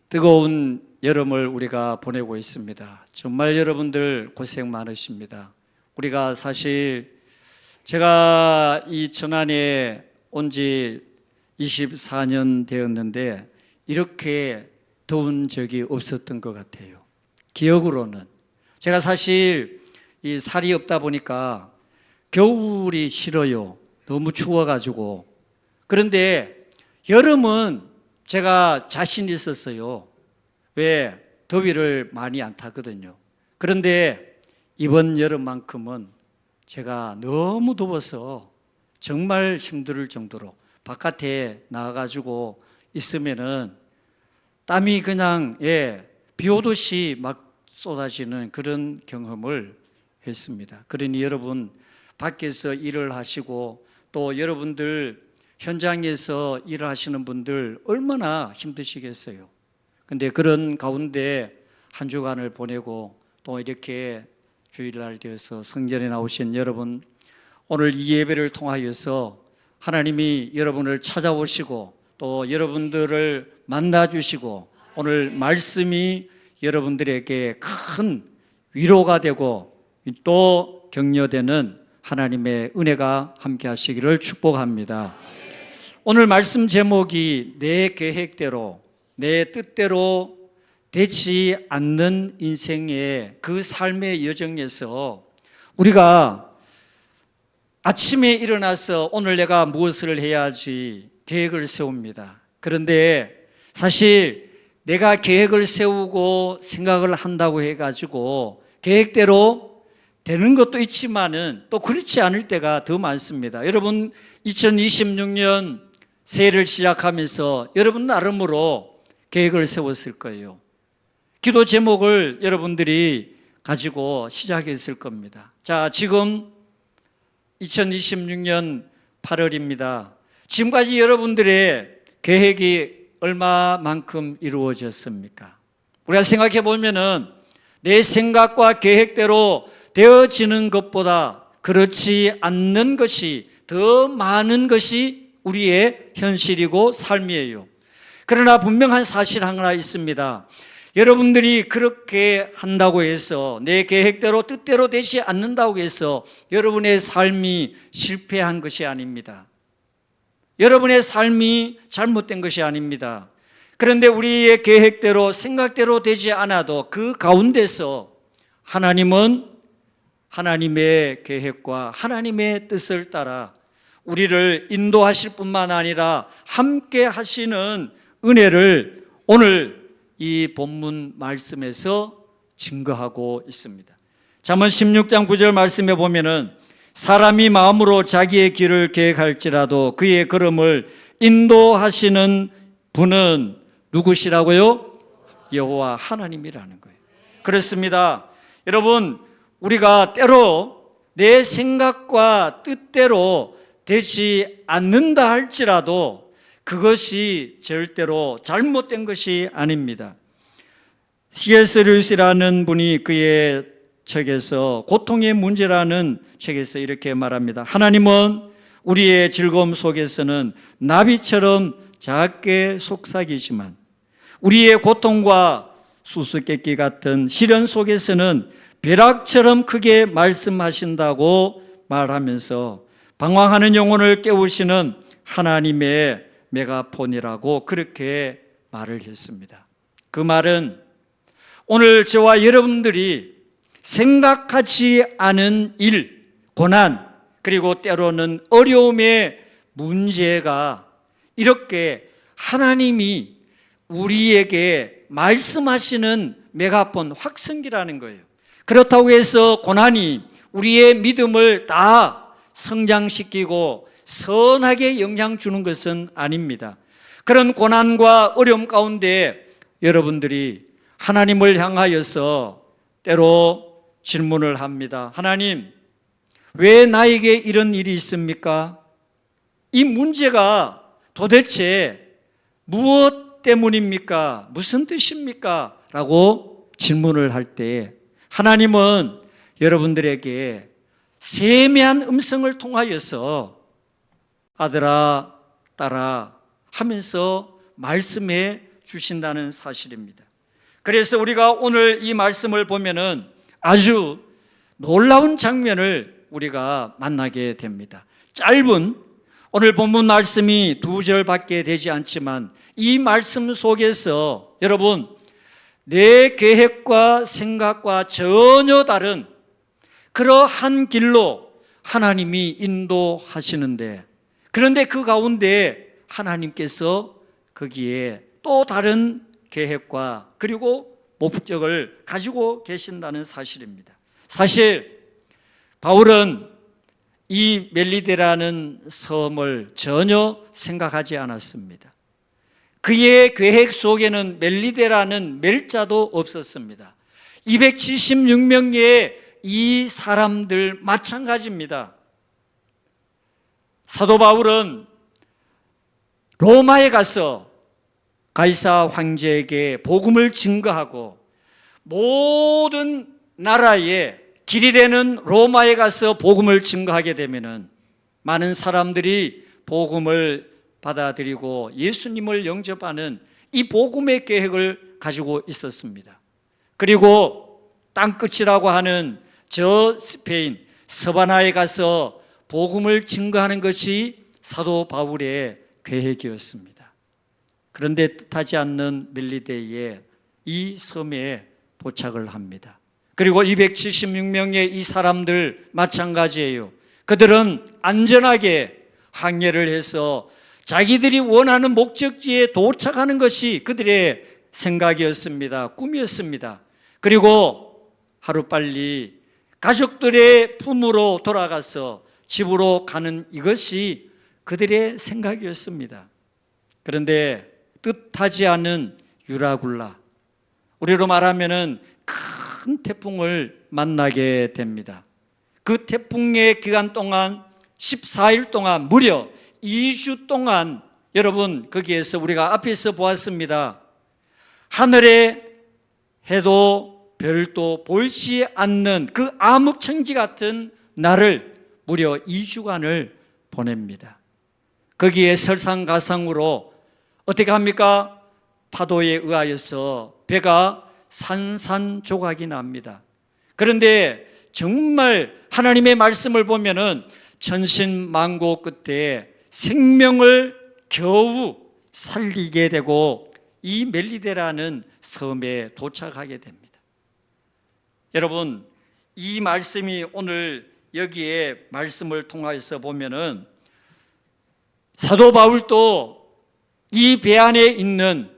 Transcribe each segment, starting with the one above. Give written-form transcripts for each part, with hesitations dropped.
뜨거운 여름을 우리가 보내고 있습니다. 정말 여러분들 고생 많으십니다. 우리가 사실 제가 이 천안에 온 지 24년 되었는데 이렇게 더운 적이 없었던 것 같아요. 기억으로는. 제가 사실 이 살이 없다 보니까 겨울이 싫어요. 너무 추워가지고. 그런데 여름은 제가 자신 있었어요. 왜? 더위를 많이 안 타거든요. 그런데 이번 여름만큼은 제가 너무 더워서 정말 힘들 정도로 바깥에 나가가지고 있으면은 땀이 그냥 비 오듯이 막 쏟아지는 그런 경험을 했습니다. 그러니 여러분 밖에서 일을 하시고 또 여러분들 현장에서 일을 하시는 분들 얼마나 힘드시겠어요. 근데 그런 가운데 한 주간을 보내고 또 이렇게 주일날 되어서 성전에 나오신 여러분, 오늘 이 예배를 통하여서 하나님이 여러분을 찾아오시고 또 여러분들을 만나주시고 오늘 말씀이 여러분들에게 큰 위로가 되고 또 격려되는 하나님의 은혜가 함께 하시기를 축복합니다. 오늘 말씀 제목이 내 계획대로 내 뜻대로 되지 않는 인생의 그 삶의 여정에서 우리가 아침에 일어나서 오늘 내가 무엇을 해야지 계획을 세웁니다. 그런데 사실 내가 계획을 세우고 생각을 한다고 해가지고 계획대로 되는 것도 있지만은 또 그렇지 않을 때가 더 많습니다. 여러분 2026년 새해를 시작하면서 여러분 나름으로 계획을 세웠을 거예요. 기도 제목을 여러분들이 가지고 시작했을 겁니다. 자, 지금 2026년 8월입니다. 지금까지 여러분들의 계획이 얼마만큼 이루어졌습니까? 우리가 생각해 보면은 내 생각과 계획대로 되어지는 것보다 그렇지 않는 것이 더 많은 것이 우리의 현실이고 삶이에요. 그러나 분명한 사실 하나 있습니다. 여러분들이 그렇게 한다고 해서 내 계획대로 뜻대로 되지 않는다고 해서 여러분의 삶이 실패한 것이 아닙니다. 여러분의 삶이 잘못된 것이 아닙니다. 그런데 우리의 계획대로 생각대로 되지 않아도 그 가운데서 하나님은 하나님의 계획과 하나님의 뜻을 따라 우리를 인도하실 뿐만 아니라 함께 하시는 은혜를 오늘 이 본문 말씀에서 증거하고 있습니다. 잠언 16장 9절 말씀에 보면은 사람이 마음으로 자기의 길을 계획할지라도 그의 걸음을 인도하시는 분은 누구시라고요? 여호와 하나님이라는 거예요. 그렇습니다. 여러분, 우리가 때로 내 생각과 뜻대로 되지 않는다 할지라도 그것이 절대로 잘못된 것이 아닙니다. C.S. 루이스라는 분이 그의 책에서 고통의 문제라는 책에서 이렇게 말합니다. 하나님은 우리의 즐거움 속에서는 나비처럼 작게 속삭이지만 우리의 고통과 수수께끼 같은 시련 속에서는 벼락처럼 크게 말씀하신다고 말하면서 방황하는 영혼을 깨우시는 하나님의 메가폰이라고 그렇게 말을 했습니다. 그 말은 오늘 저와 여러분들이 생각하지 않은 일, 고난, 그리고 때로는 어려움의 문제가 이렇게 하나님이 우리에게 말씀하시는 메가폰, 확성기라는 거예요. 그렇다고 해서 고난이 우리의 믿음을 다 성장시키고 선하게 영향 주는 것은 아닙니다. 그런 고난과 어려움 가운데 여러분들이 하나님을 향하여서 때로 질문을 합니다. 하나님, 왜 나에게 이런 일이 있습니까? 이 문제가 도대체 무엇 때문입니까? 무슨 뜻입니까? 라고 질문을 할 때 하나님은 여러분들에게 세미한 음성을 통하여서 아들아, 딸아 하면서 말씀해 주신다는 사실입니다. 그래서 우리가 오늘 이 말씀을 보면은 아주 놀라운 장면을 우리가 만나게 됩니다. 짧은 오늘 본문 말씀이 2절밖에 되지 않지만 이 말씀 속에서 여러분 내 계획과 생각과 전혀 다른 그러한 길로 하나님이 인도하시는데, 그런데 그 가운데 하나님께서 거기에 또 다른 계획과 그리고 목적을 가지고 계신다는 사실입니다. 사실 바울은 이 멜리데라는 섬을 전혀 생각하지 않았습니다. 그의 계획 속에는 멜리데라는 멜자도 없었습니다. 276명의 이 사람들 마찬가지입니다. 사도 바울은 로마에 가서 가이사 황제에게 복음을 증거하고 모든 나라에 길이 되는 로마에 가서 복음을 증거하게 되면은 많은 사람들이 복음을 받아들이고 예수님을 영접하는 이 복음의 계획을 가지고 있었습니다. 그리고 땅끝이라고 하는 저 스페인 서바나에 가서 복음을 증거하는 것이 사도 바울의 계획이었습니다. 그런데 뜻하지 않는 멜리데의 이 섬에 도착을 합니다. 그리고 276명의 이 사람들 마찬가지예요. 그들은 안전하게 항해를 해서 자기들이 원하는 목적지에 도착하는 것이 그들의 생각이었습니다. 꿈이었습니다. 그리고 하루빨리 가족들의 품으로 돌아가서 집으로 가는 이것이 그들의 생각이었습니다. 그런데 뜻하지 않은 유라굴라, 우리로 말하면은 큰 태풍을 만나게 됩니다. 그 태풍의 기간 동안 14일 동안 무려 2주 동안 여러분 거기에서 우리가 앞에서 보았습니다. 하늘에 해도 별도 보이지 않는 그 암흑천지 같은 날을 무려 2주간을 보냅니다. 거기에 설상가상으로 어떻게 합니까? 파도에 의하여서 배가 산산조각이 납니다. 그런데 정말 하나님의 말씀을 보면은 천신만고 끝에 생명을 겨우 살리게 되고 이 멜리데라는 섬에 도착하게 됩니다. 여러분, 이 말씀이 오늘 여기에 말씀을 통하여서 보면은 사도 바울도 이 배 안에 있는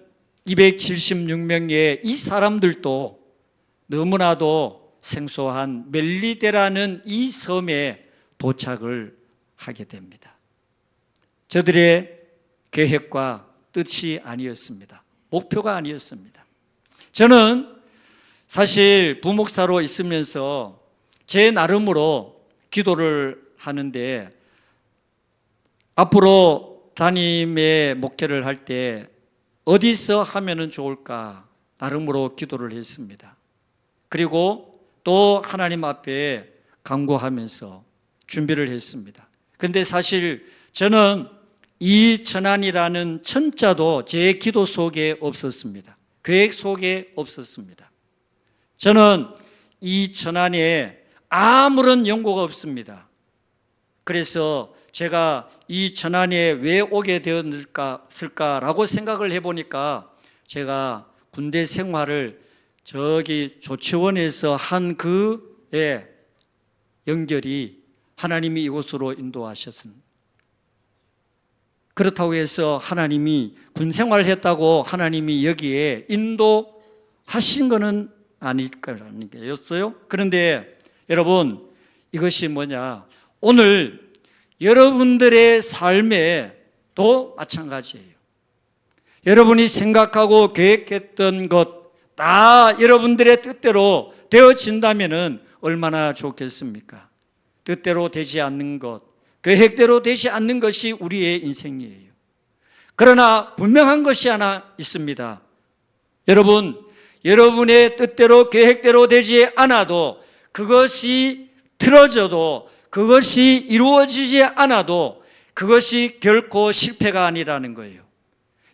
276명의 이 사람들도 너무나도 생소한 멜리데라는 이 섬에 도착을 하게 됩니다. 저들의 계획과 뜻이 아니었습니다. 목표가 아니었습니다. 저는 사실 부목사로 있으면서 제 나름으로 기도를 하는데 앞으로 담임의 목회를 할 때 어디서 하면 좋을까 나름으로 기도를 했습니다. 그리고 또 하나님 앞에 간구하면서 준비를 했습니다. 그런데 사실 저는 이 천안이라는 천자도 제 기도 속에 없었습니다. 계획 속에 없었습니다. 저는 이 천안에 아무런 연고가 없습니다. 그래서 제가 이 천안에 왜 오게 되었을까라고 생각을 해보니까 제가 군대 생활을 저기 조치원에서 한 그의 연결이 하나님이 이곳으로 인도하셨습니다. 그렇다고 해서 하나님이 군 생활을 했다고 하나님이 여기에 인도하신 것은 아닐 거라는 게였어요. 그런데 여러분, 이것이 뭐냐? 오늘 여러분들의 삶에도 마찬가지예요. 여러분이 생각하고 계획했던 것 다 여러분들의 뜻대로 되어진다면 얼마나 좋겠습니까? 뜻대로 되지 않는 것, 계획대로 되지 않는 것이 우리의 인생이에요. 그러나 분명한 것이 하나 있습니다. 여러분, 여러분의 뜻대로 계획대로 되지 않아도, 그것이 틀어져도, 그것이 이루어지지 않아도 그것이 결코 실패가 아니라는 거예요.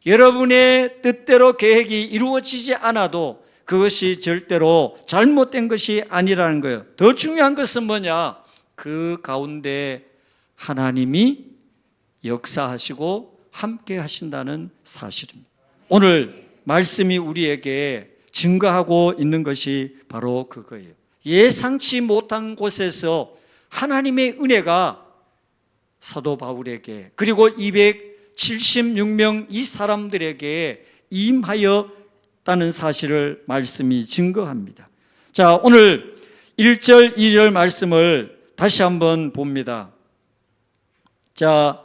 여러분의 뜻대로 계획이 이루어지지 않아도 그것이 절대로 잘못된 것이 아니라는 거예요. 더 중요한 것은 뭐냐? 그 가운데 하나님이 역사하시고 함께 하신다는 사실입니다. 오늘 말씀이 우리에게 증거하고 있는 것이 바로 그거예요. 예상치 못한 곳에서 하나님의 은혜가 사도 바울에게 그리고 276명 이 사람들에게 임하였다는 사실을 말씀이 증거합니다. 자, 오늘 1절, 2절 말씀을 다시 한번 봅니다. 자,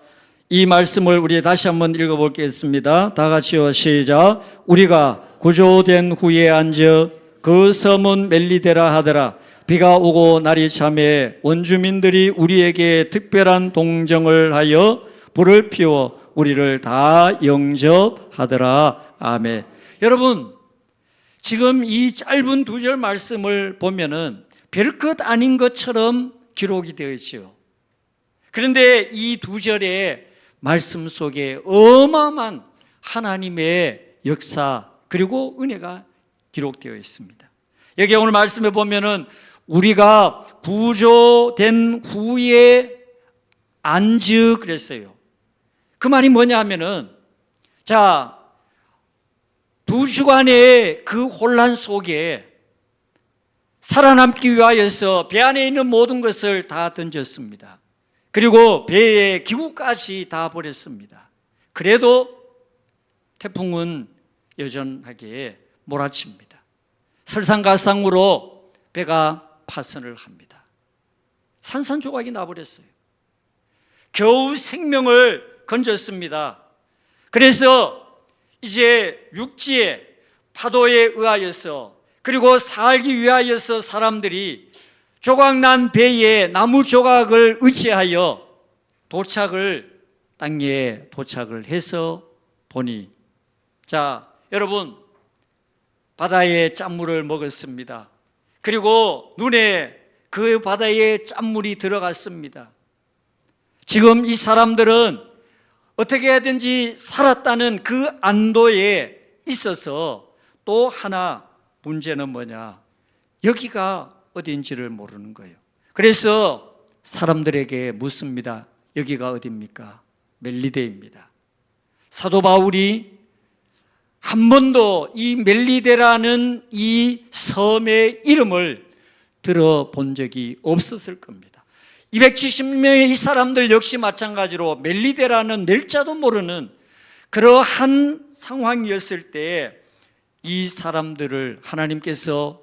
이 말씀을 우리 다시 한번 읽어보겠습니다. 다 같이요, 시작. 우리가 구조된 후에 앉아 그 섬은 멜리데라 하더라. 비가 오고 날이 참에 원주민들이 우리에게 특별한 동정을 하여 불을 피워 우리를 다 영접하더라. 아멘. 여러분, 지금 이 짧은 2절 말씀을 보면은 별것 아닌 것처럼 기록이 되어 있죠. 그런데 이 2절의 말씀 속에 어마어마한 하나님의 역사 그리고 은혜가 기록되어 있습니다. 여기 오늘 말씀에 보면은 우리가 구조된 후에 안즈 그랬어요. 그 말이 뭐냐 하면은, 자, 2주간의 그 혼란 속에 살아남기 위하여서 배 안에 있는 모든 것을 다 던졌습니다. 그리고 배의 기구까지 다 버렸습니다. 그래도 태풍은 여전하게 몰아칩니다. 설상가상으로 배가 파선을 합니다. 산산조각이 나버렸어요. 겨우 생명을 건졌습니다. 그래서 이제 육지에 파도에 의하여서 그리고 살기 위하여서 사람들이 조각난 배에 나무 조각을 의지하여 땅에 도착을 해서 보니, 자, 여러분, 바다의 짠물을 먹었습니다. 그리고 눈에 그 바다에 짠물이 들어갔습니다. 지금 이 사람들은 어떻게 하든지 살았다는 그 안도에 있어서 또 하나 문제는 뭐냐? 여기가 어디인지를 모르는 거예요. 그래서 사람들에게 묻습니다. 여기가 어디입니까? 멜리데입니다. 사도 바울이 한 번도 이 멜리데라는 이 섬의 이름을 들어본 적이 없었을 겁니다. 270명의 이 사람들 역시 마찬가지로 멜리데라는 낼자도 모르는 그러한 상황이었을 때 이 사람들을 하나님께서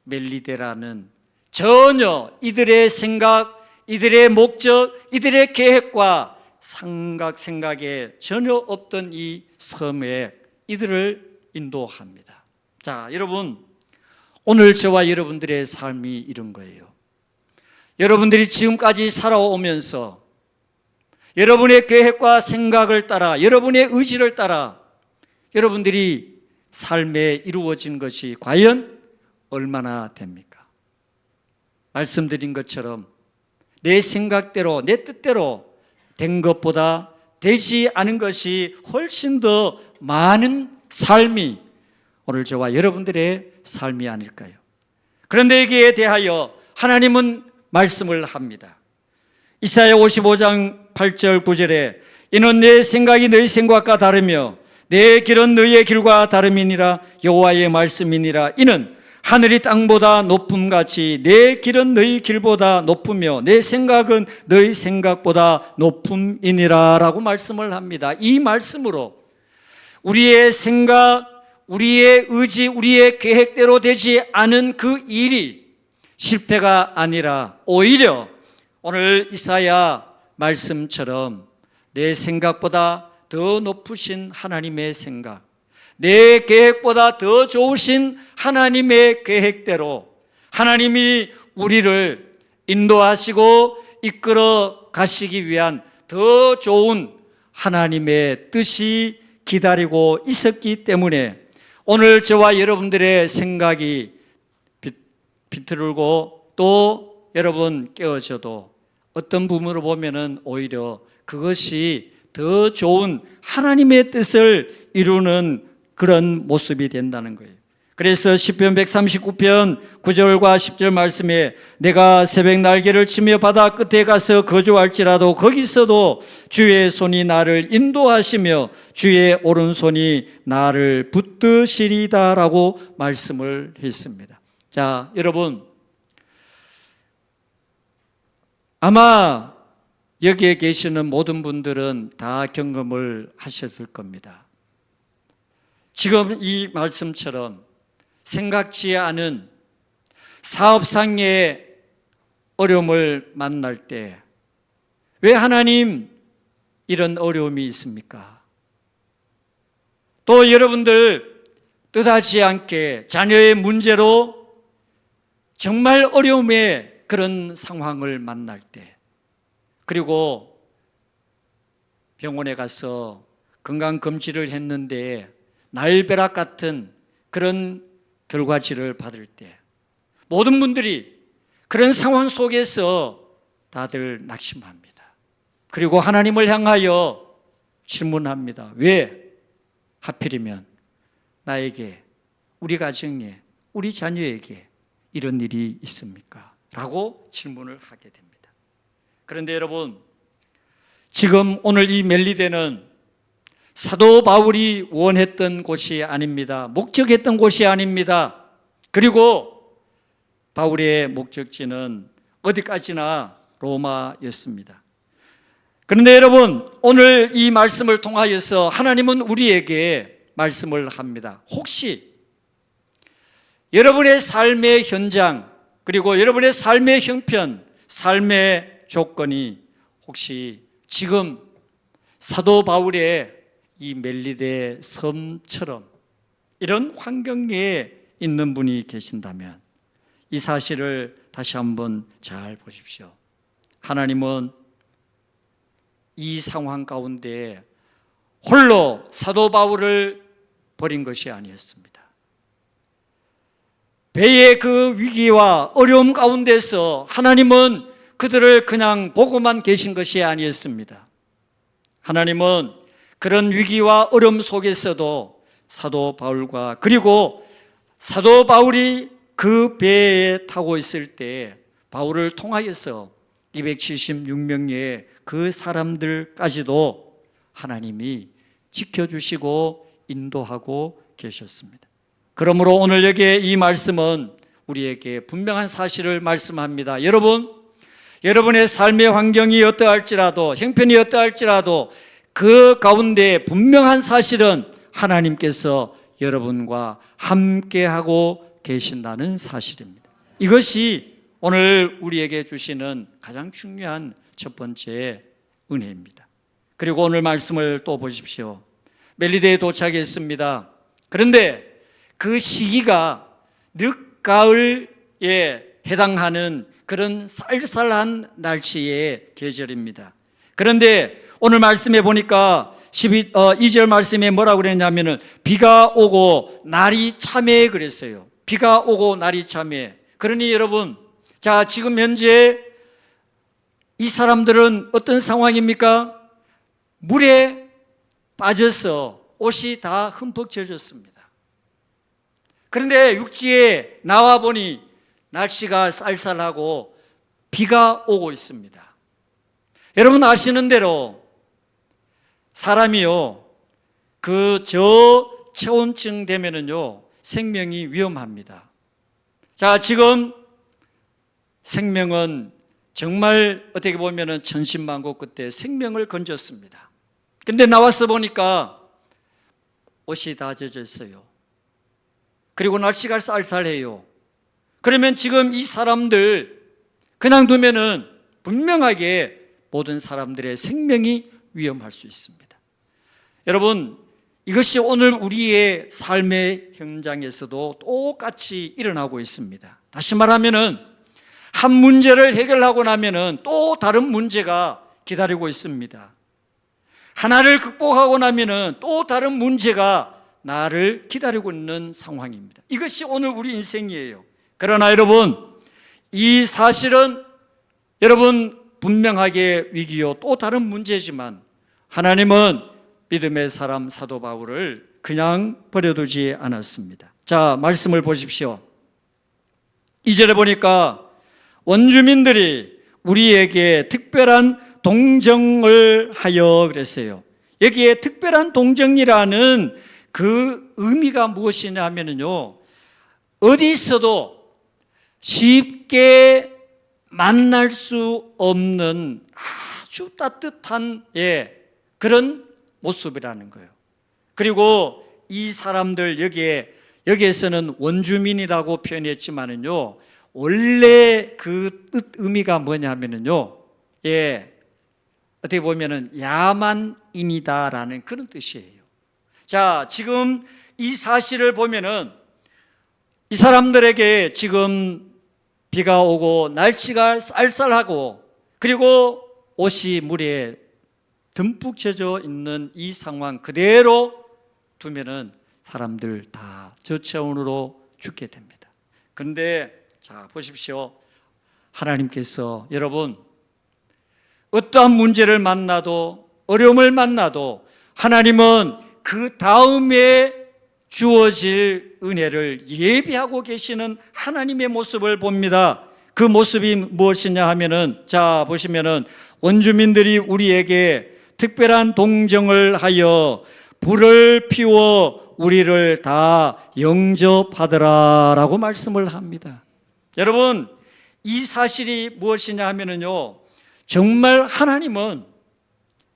멜리데라는 전혀 이들의 생각, 이들의 목적, 이들의 계획과 생각에 전혀 없던 이 섬에 이들을 인도합니다. 자, 여러분, 오늘 저와 여러분들의 삶이 이런 거예요. 여러분들이 지금까지 살아오면서 여러분의 계획과 생각을 따라, 여러분의 의지를 따라 여러분들이 삶에 이루어진 것이 과연 얼마나 됩니까? 말씀드린 것처럼 내 생각대로, 내 뜻대로 된 것보다 되지 않은 것이 훨씬 더 많은 삶이 오늘 저와 여러분들의 삶이 아닐까요? 그런데 여기에 대하여 하나님은 말씀을 합니다. 이사야 55장 8절 9절에 이는 내 생각이 너희 생각과 다르며 내 길은 너희의 길과 다름이니라. 여호와의 말씀이니라. 이는 하늘이 땅보다 높음같이 내 길은 너희 길보다 높으며 내 생각은 너희 생각보다 높음이니라 라고 말씀을 합니다. 이 말씀으로 우리의 생각, 우리의 의지, 우리의 계획대로 되지 않은 그 일이 실패가 아니라 오히려 오늘 이사야 말씀처럼 내 생각보다 더 높으신 하나님의 생각, 내 계획보다 더 좋으신 하나님의 계획대로 하나님이 우리를 인도하시고 이끌어 가시기 위한 더 좋은 하나님의 뜻이 기다리고 있었기 때문에 오늘 저와 여러분들의 생각이 비틀고 또 여러분 깨어져도 어떤 부분으로 보면은 오히려 그것이 더 좋은 하나님의 뜻을 이루는 그런 모습이 된다는 거예요. 그래서 시편 139편 9절과 10절 말씀에 내가 새벽 날개를 치며 바다 끝에 가서 거주할지라도 거기서도 주의 손이 나를 인도하시며 주의 오른손이 나를 붙드시리다라고 말씀을 했습니다. 자, 여러분, 아마 여기에 계시는 모든 분들은 다 경험을 하셨을 겁니다. 지금 이 말씀처럼 생각지 않은 사업상의 어려움을 만날 때 왜 하나님 이런 어려움이 있습니까? 또 여러분들 뜻하지 않게 자녀의 문제로 정말 어려움의 그런 상황을 만날 때, 그리고 병원에 가서 건강검진을 했는데 날벼락 같은 그런 결과지를 받을 때 모든 분들이 그런 상황 속에서 다들 낙심합니다. 그리고 하나님을 향하여 질문합니다. 왜 하필이면 나에게, 우리 가정에, 우리 자녀에게 이런 일이 있습니까? 라고 질문을 하게 됩니다. 그런데 여러분, 지금 오늘 이 멜리데는 사도 바울이 원했던 곳이 아닙니다. 목적했던 곳이 아닙니다. 그리고 바울의 목적지는 어디까지나 로마였습니다. 그런데 여러분, 오늘 이 말씀을 통하여서 하나님은 우리에게 말씀을 합니다. 혹시 여러분의 삶의 현장, 그리고 여러분의 삶의 형편, 삶의 조건이 혹시 지금 사도 바울의 이 멜리데 섬처럼 이런 환경에 있는 분이 계신다면 이 사실을 다시 한번 잘 보십시오. 하나님은 이 상황 가운데 홀로 사도 바울을 버린 것이 아니었습니다. 배의 그 위기와 어려움 가운데서 하나님은 그들을 그냥 보고만 계신 것이 아니었습니다. 하나님은 그런 위기와 어려움 속에서도 사도 바울과, 그리고 사도 바울이 그 배에 타고 있을 때 바울을 통하여서 276명의 그 사람들까지도 하나님이 지켜주시고 인도하고 계셨습니다. 그러므로 오늘 여기에 이 말씀은 우리에게 분명한 사실을 말씀합니다. 여러분, 여러분의 삶의 환경이 어떠할지라도, 형편이 어떠할지라도 그 가운데 분명한 사실은 하나님께서 여러분과 함께하고 계신다는 사실입니다. 이것이 오늘 우리에게 주시는 가장 중요한 첫 번째 은혜입니다. 그리고 오늘 말씀을 또 보십시오. 멜리데에 도착했습니다. 그런데 그 시기가 늦가을에 해당하는 그런 쌀쌀한 날씨의 계절입니다. 그런데 오늘 말씀에 보니까 2절 말씀에 뭐라고 그랬냐면은 비가 오고 날이 참해 그랬어요. 비가 오고 날이 참해. 그러니 여러분, 자, 지금 현재 이 사람들은 어떤 상황입니까? 물에 빠져서 옷이 다 흠뻑 젖었습니다. 그런데 육지에 나와 보니 날씨가 쌀쌀하고 비가 오고 있습니다. 여러분 아시는 대로 사람이요, 그 저체온증 되면은요, 생명이 위험합니다. 자, 지금 생명은 정말 어떻게 보면은 천신만고 끝에 생명을 건졌습니다. 근데 나와서 보니까 옷이 다 젖어 있어요. 그리고 날씨가 쌀쌀해요. 그러면 지금 이 사람들 그냥 두면은 분명하게 모든 사람들의 생명이 위험할 수 있습니다. 여러분, 이것이 오늘 우리의 삶의 현장에서도 똑같이 일어나고 있습니다. 다시 말하면은 한 문제를 해결하고 나면은 또 다른 문제가 기다리고 있습니다. 하나를 극복하고 나면은 또 다른 문제가 나를 기다리고 있는 상황입니다. 이것이 오늘 우리 인생이에요. 그러나 여러분, 이 사실은 여러분 분명하게 위기요 또 다른 문제지만 하나님은 믿음의 사람 사도 바울을 그냥 버려두지 않았습니다. 자, 말씀을 보십시오. 2절에 보니까 원주민들이 우리에게 특별한 동정을 하여 그랬어요. 여기에 특별한 동정이라는 그 의미가 무엇이냐 하면요, 어디서도 쉽게 만날 수 없는 아주 따뜻한 그런 모습이라는 거예요. 그리고 이 사람들 여기에서는 원주민이라고 표현했지만은요, 원래 그 뜻 의미가 뭐냐면은요, 어떻게 보면은 야만인이다라는 그런 뜻이에요. 자, 지금 이 사실을 보면은 이 사람들에게 지금 비가 오고 날씨가 쌀쌀하고 그리고 옷이 물에 듬뿍 젖어 있는 이 상황 그대로 두면은 사람들 다 저체온으로 죽게 됩니다. 그런데 자, 보십시오. 하나님께서 여러분 어떠한 문제를 만나도 어려움을 만나도 하나님은 그 다음에 주어질 은혜를 예비하고 계시는 하나님의 모습을 봅니다. 그 모습이 무엇이냐 하면은, 자, 보시면은 원주민들이 우리에게 특별한 동정을 하여 불을 피워 우리를 다 영접하더라라고 말씀을 합니다. 여러분, 이 사실이 무엇이냐 하면은요, 정말 하나님은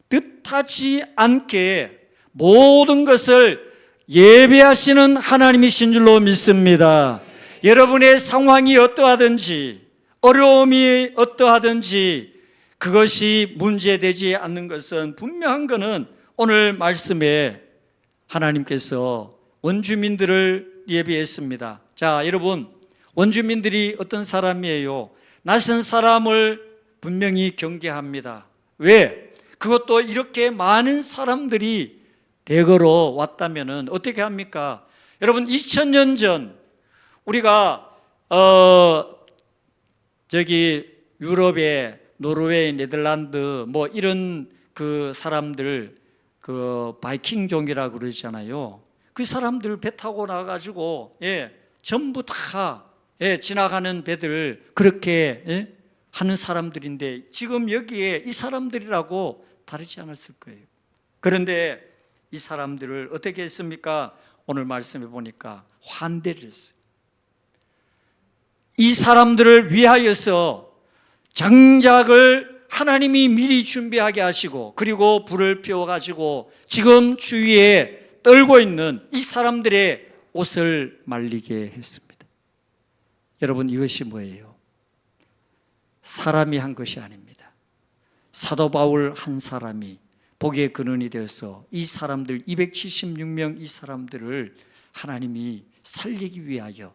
뜻하지 않게 모든 것을 예배하시는 하나님이신 줄로 믿습니다. 여러분의 상황이 어떠하든지 어려움이 어떠하든지 그것이 문제되지 않는 것은 분명한 것은 오늘 말씀에 하나님께서 원주민들을 예비했습니다. 자, 여러분, 원주민들이 어떤 사람이에요? 낯선 사람을 분명히 경계합니다. 왜? 그것도 이렇게 많은 사람들이 대거로 왔다면 어떻게 합니까? 여러분, 2000년 전 우리가 유럽의 노르웨이, 네덜란드 뭐 이런 그 사람들 그 바이킹족이라고 그러잖아요. 그 사람들 배 타고 나가지고 전부 다 지나가는 배들 그렇게 하는 사람들인데 지금 여기에 이 사람들이라고 다르지 않았을 거예요. 그런데 이 사람들을 어떻게 했습니까? 오늘 말씀해 보니까 환대를 했어요. 이 사람들을 위하여서 장작을 하나님이 미리 준비하게 하시고 그리고 불을 피워가지고 지금 주위에 떨고 있는 이 사람들의 옷을 말리게 했습니다. 여러분, 이것이 뭐예요? 사람이 한 것이 아닙니다. 사도 바울 한 사람이 복의 근원이 되어서 이 사람들 276명 이 사람들을 하나님이 살리기 위하여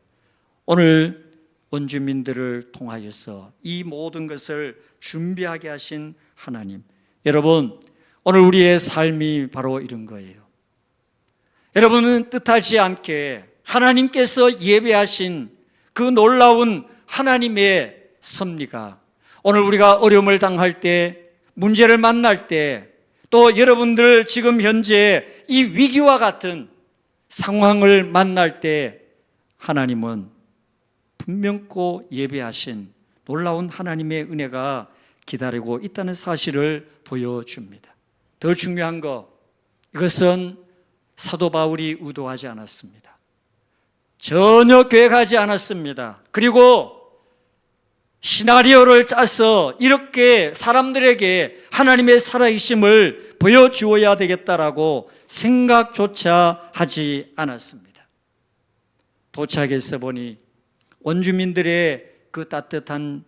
오늘 원주민들을 통하여서 이 모든 것을 준비하게 하신 하나님. 여러분, 오늘 우리의 삶이 바로 이런 거예요. 여러분은 뜻하지 않게 하나님께서 예배하신 그 놀라운 하나님의 섭리가 오늘 우리가 어려움을 당할 때, 문제를 만날 때, 또 여러분들 지금 현재 이 위기와 같은 상황을 만날 때 하나님은 분명코 예배하신 놀라운 하나님의 은혜가 기다리고 있다는 사실을 보여줍니다. 더 중요한 거, 이것은 사도 바울이 의도하지 않았습니다. 전혀 계획하지 않았습니다. 그리고 시나리오를 짜서 이렇게 사람들에게 하나님의 살아계심을 보여주어야 되겠다라고 생각조차 하지 않았습니다. 도착해서 보니 원주민들의 그 따뜻한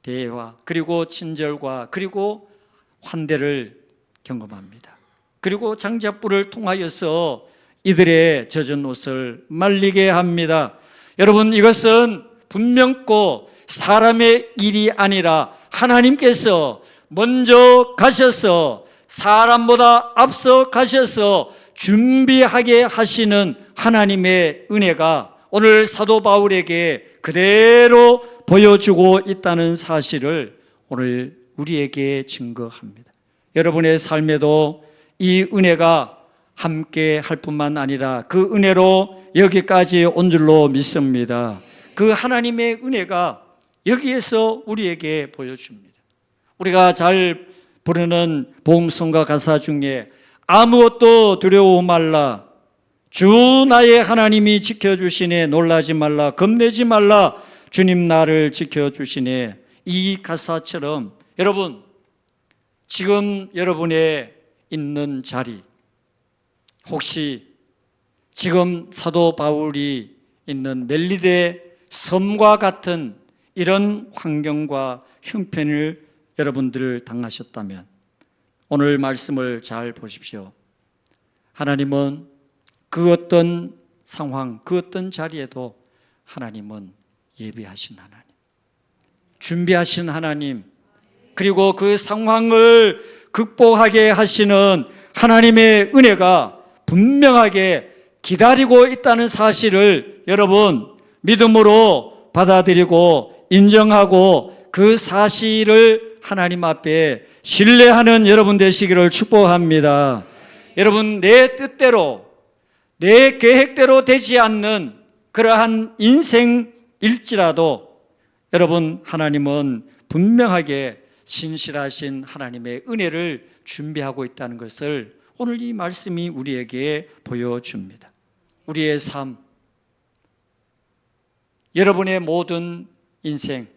대화 그리고 친절과 그리고 환대를 경험합니다. 그리고 장작불을 통하여서 이들의 젖은 옷을 말리게 합니다. 여러분, 이것은 분명코 사람의 일이 아니라 하나님께서 먼저 가셔서 사람보다 앞서 가셔서 준비하게 하시는 하나님의 은혜가 오늘 사도 바울에게 그대로 보여주고 있다는 사실을 오늘 우리에게 증거합니다. 여러분의 삶에도 이 은혜가 함께 할 뿐만 아니라 그 은혜로 여기까지 온 줄로 믿습니다. 그 하나님의 은혜가 여기에서 우리에게 보여줍니다. 우리가 잘 부르는 복음성가 가사 중에 아무것도 두려워 말라, 주 나의 하나님이 지켜주시네, 놀라지 말라, 겁내지 말라, 주님 나를 지켜주시네. 이 가사처럼 여러분, 지금 여러분의 있는 자리, 혹시 지금 사도 바울이 있는 멜리데 섬과 같은 이런 환경과 형편을 여러분들 당하셨다면 오늘 말씀을 잘 보십시오. 하나님은 그 어떤 상황, 그 어떤 자리에도 하나님은 예비하신 하나님, 준비하신 하나님, 그리고 그 상황을 극복하게 하시는 하나님의 은혜가 분명하게 기다리고 있다는 사실을 여러분 믿음으로 받아들이고 인정하고 그 사실을 하나님 앞에 신뢰하는 여러분 되시기를 축복합니다. 여러분, 내 뜻대로 내 계획대로 되지 않는 그러한 인생일지라도 여러분, 하나님은 분명하게 진실하신 하나님의 은혜를 준비하고 있다는 것을 오늘 이 말씀이 우리에게 보여줍니다. 우리의 삶, 여러분의 모든 인생,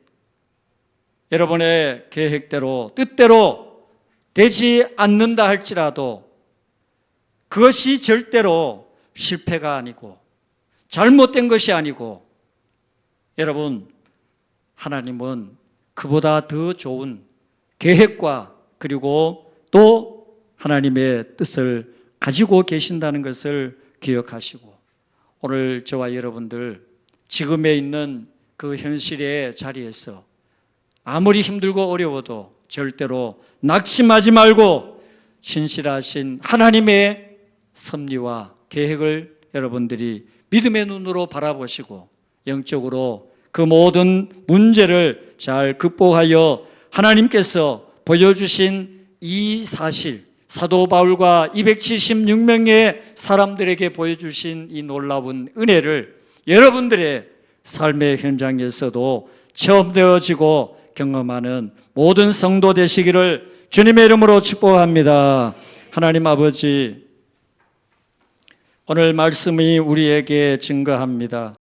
여러분의 계획대로 뜻대로 되지 않는다 할지라도 그것이 절대로 실패가 아니고 잘못된 것이 아니고 여러분, 하나님은 그보다 더 좋은 계획과 그리고 또 하나님의 뜻을 가지고 계신다는 것을 기억하시고 오늘 저와 여러분들 지금에 있는 그 현실의 자리에서 아무리 힘들고 어려워도 절대로 낙심하지 말고 신실하신 하나님의 섭리와 계획을 여러분들이 믿음의 눈으로 바라보시고 영적으로 그 모든 문제를 잘 극복하여 하나님께서 보여주신 이 사실, 사도 바울과 276명의 사람들에게 보여주신 이 놀라운 은혜를 여러분들의 삶의 현장에서도 체험되어지고 경험하는 모든 성도 되시기를 주님의 이름으로 축복합니다. 하나님 아버지, 오늘 말씀이 우리에게 증거합니다.